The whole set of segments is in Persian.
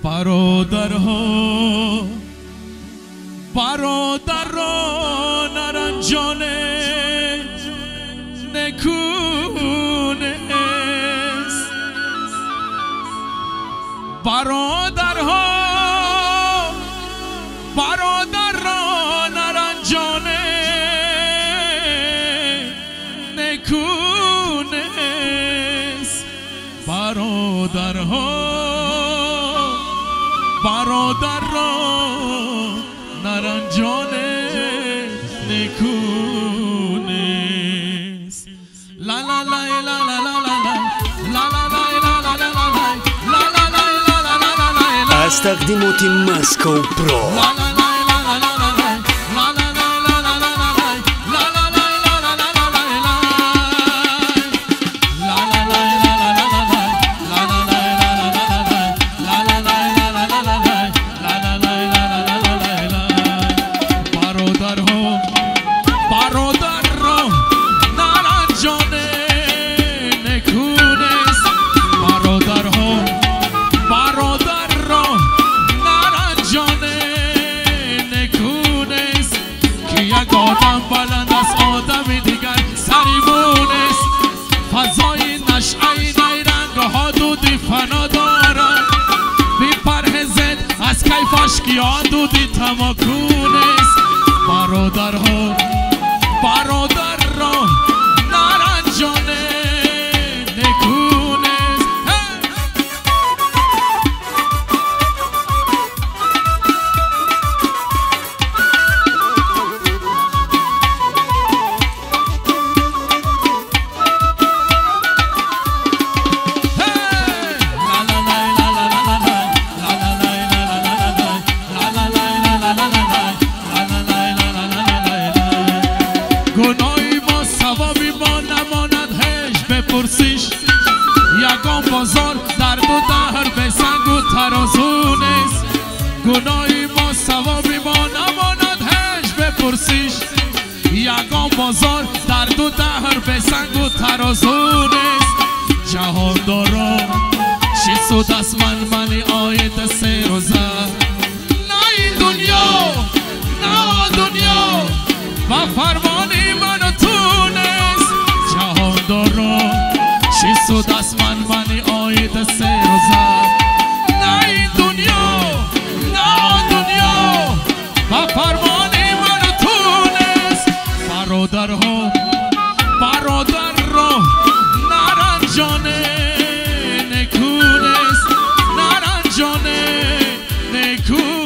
برادرها نرنجان نکونست برادرها نرنجان نکونست برادرها نرنجان نکونست لا لا لا لا لا لا لا لا از تقدیمات مسکو پرو یا دودی تماکونست برادرها نرنجان نکونست گناهی ما ثوابی ما نماند هش بپرسیش یگان بازار درد و دهر به سنگ و ترازونست گناهی ما ثوابی ما نماند هش بپرسیش یگان بازار درد و دهر به سنگ و ترازونست جهان دارا چی سود از من آید سه روزه نه این دنیا نه دنیا و فرمانی من تونست جهان دارا چی سود از من آید سه روزه نه این دنیا نه دنیا و فرمانی من تونست برادرها نرنجان نکونست نرنجان نکونست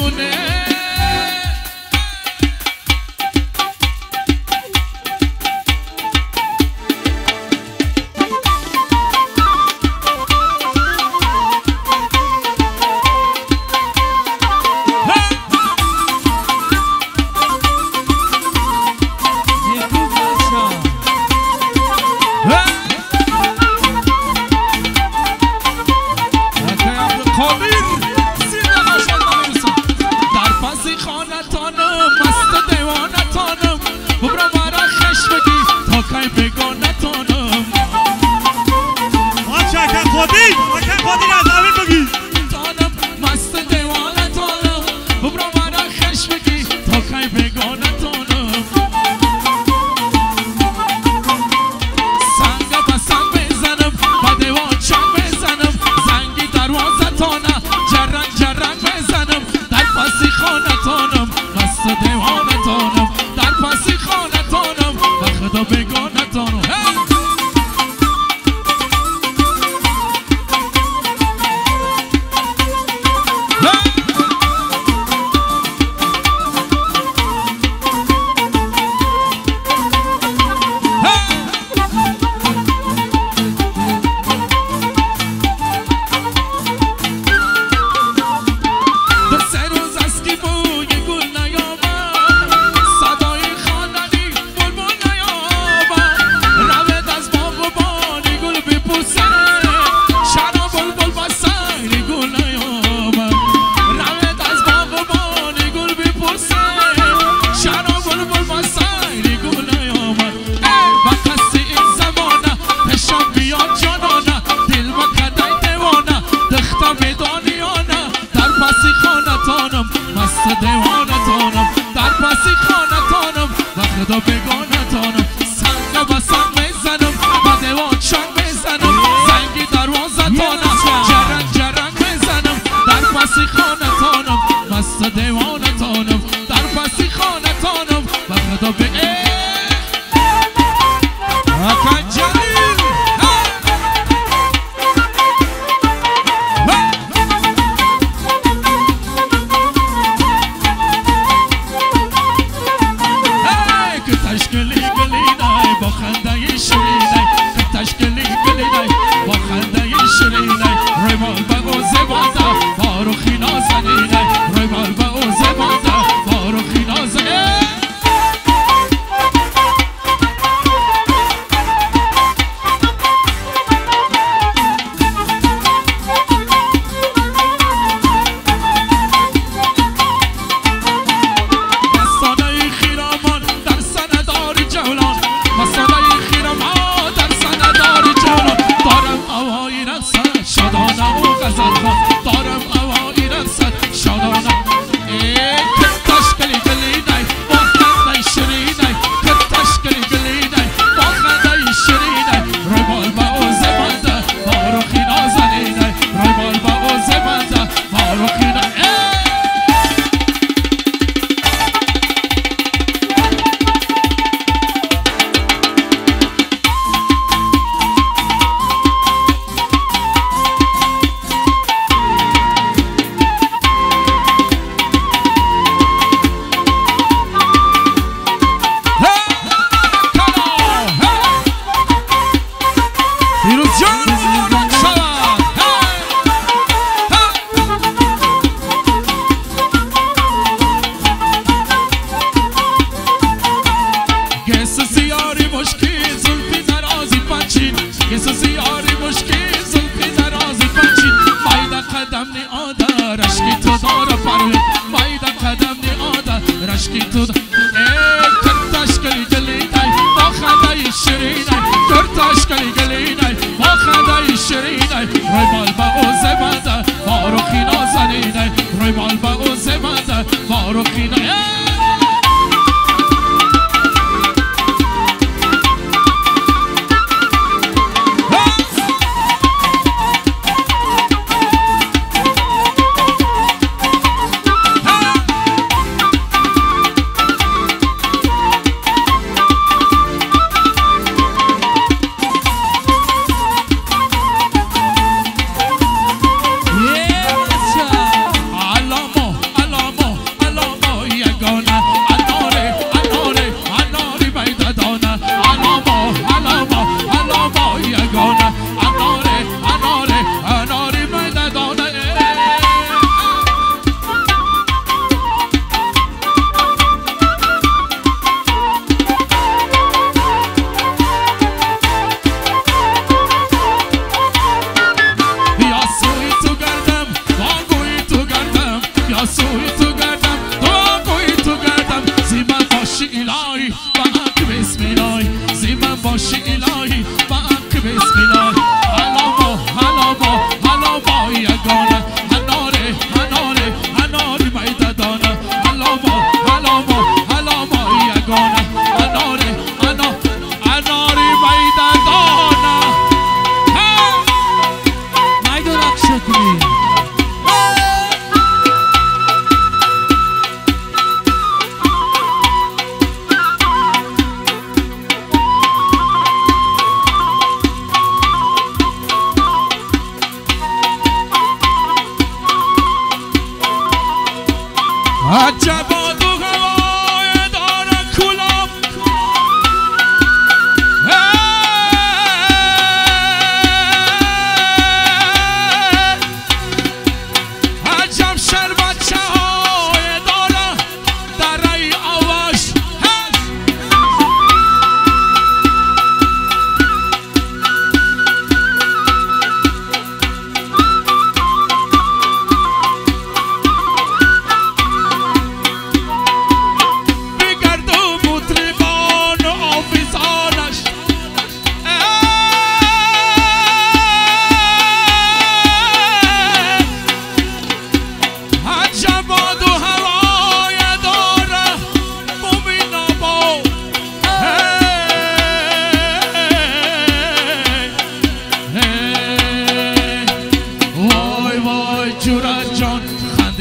فردا بگانتانم سنگ و سنگ میزنم و دیوان چنگ میزنم زنگی دروازتانم جرنگ جرنگ میزنم در پسی خانتانم مست دیوانتانم در پسی خانتانم و فردا بگانتانم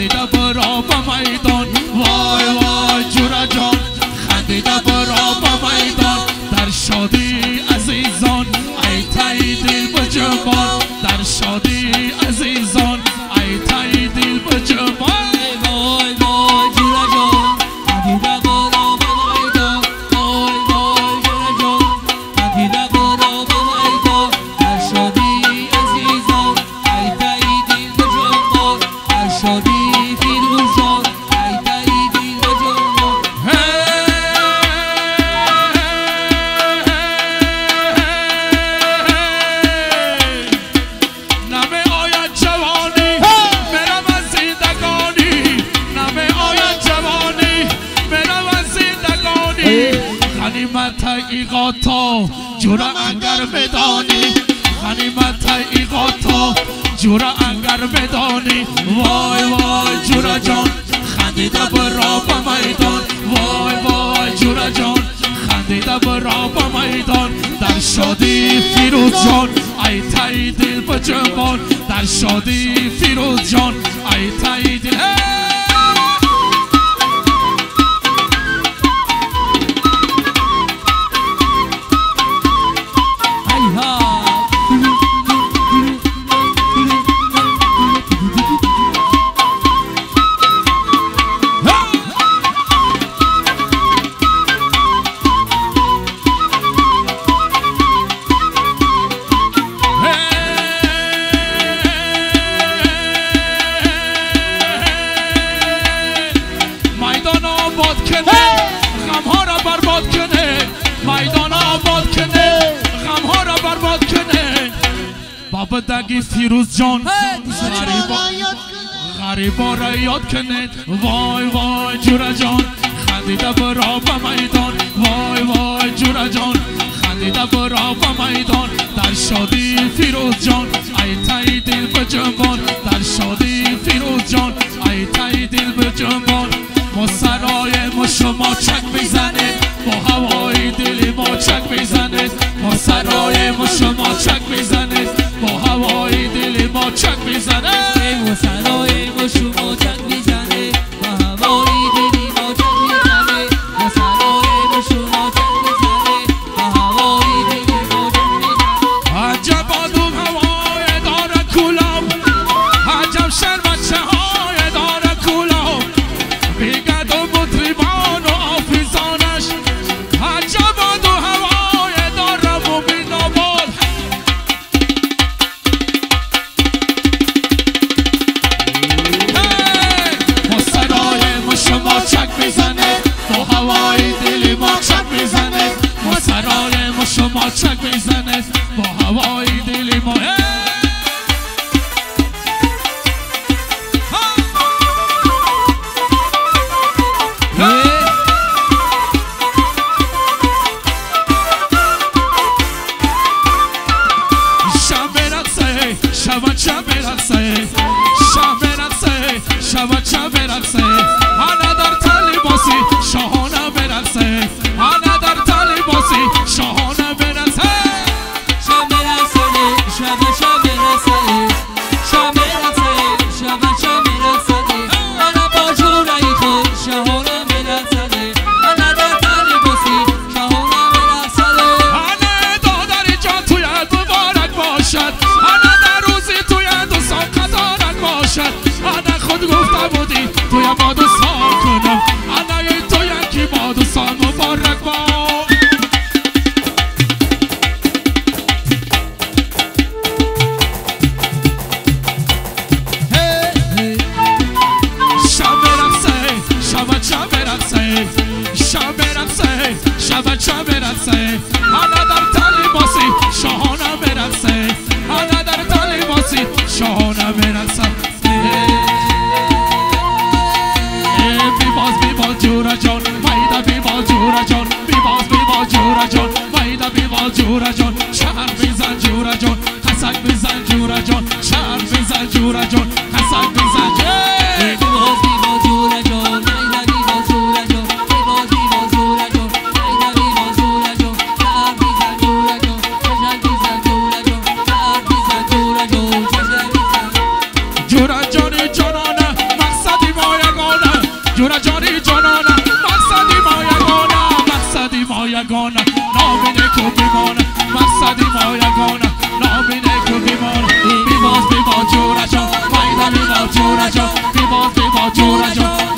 خندیده برا به میدان وای وای جورا جان خندیده برا به میدان در شادی عزیزان ای تای دل به جوان در شادی عزیزان ای تای دل به جوان وای وای جورا جان خندیده برا به میدان وای وای جورا جان خندیده برا به میدان در شادی عزیزان ای تای دل به جوان در شادی فیروزان ای تای دل به جوان نمه آید جوانی برم از زندگانی نمه آید جوانی برم از زندگانی غنیمت ایقاتا جورا انگر بدانی غنیمت ایقاتا جورا انگر بدانی وای وای جورا جان خندیده برا به میدان وای وای جورا جان خندیده برا به میدان در شادی فیروز جان ای تای دل به جوان در شادی فیروز جان ای تای دل میدان آباد کنه غمها را برباد کنه میدان آباد کنه غمها را برباد کنه بابا دگی فیروز جان غریبا را یاد کنه وای وای جورا جان خندیده برا به میدان وای وای جورا جان خندیده برا به میدان در شادی فیروز جان ای تای دل به جوان در شادی فیروز جان ای تای دل به جوان ما سرای ما شما چک میزنه با هوای دلی ما چک میزنه ما سرای ما شما چک میزنه با هوای دلی ما چک میزنه ما سرای ما شما چک میزنه با هوای دلی ما چک میزنه ما سرای ما شما چک میزنه با هوای دلی ما چک میزنه عجب آدم هوای داره کولم عجب شر بچه های داره کولم بیگد و مطریبان و آفیزانش عجب آدم هوای داره مبین آباد ما سرای ما شما چک میزنه با هوای دلی ما چک میزنه ما سرای ما شما چک میزنه با هوای دلی ما شب برقصه شب برقصه انا در طالباسی شاهانه برقصه انا در طالباسی شاهانه برقصه شب برقصه شب برقصه شب برقصه شب برقصه انا با جورای خود شاهانه برقصه انا در طالباسی شاهانه برقصه انا دادر جان توی مبارک باشد انا در روزی توی دوستان قدارت باشد انا خود گفته بودی توی ما دوستان کنم انا ای توی کی ما دوستان مبارک باشد شب برقصه انا در طالباسی شاهانه برقصه انا در طالباسی شاهانه برقصه بیباز جورا جان میده بیباز جورا جان بیباز جورا جان میده بیباز جورا جان شهر میزن جورا جان حسک میزن جورا جان شهر میزن جورا جان حسک میزن بیباز جورا جان میده بیباز جورا جان بیباز جورا جان میده بیباز جورا جان شهر میزن جورا جان حسک میزن جورا جان شهر میزن جورا جان جورا جان جانانه مقصد یگانه نامینه کو بیمانه مقصدی ما یگانه نامینه کو بیمانه بیباز بیبا جورا جو فایده بیبا جورا جو بیباز بیبا جورا جو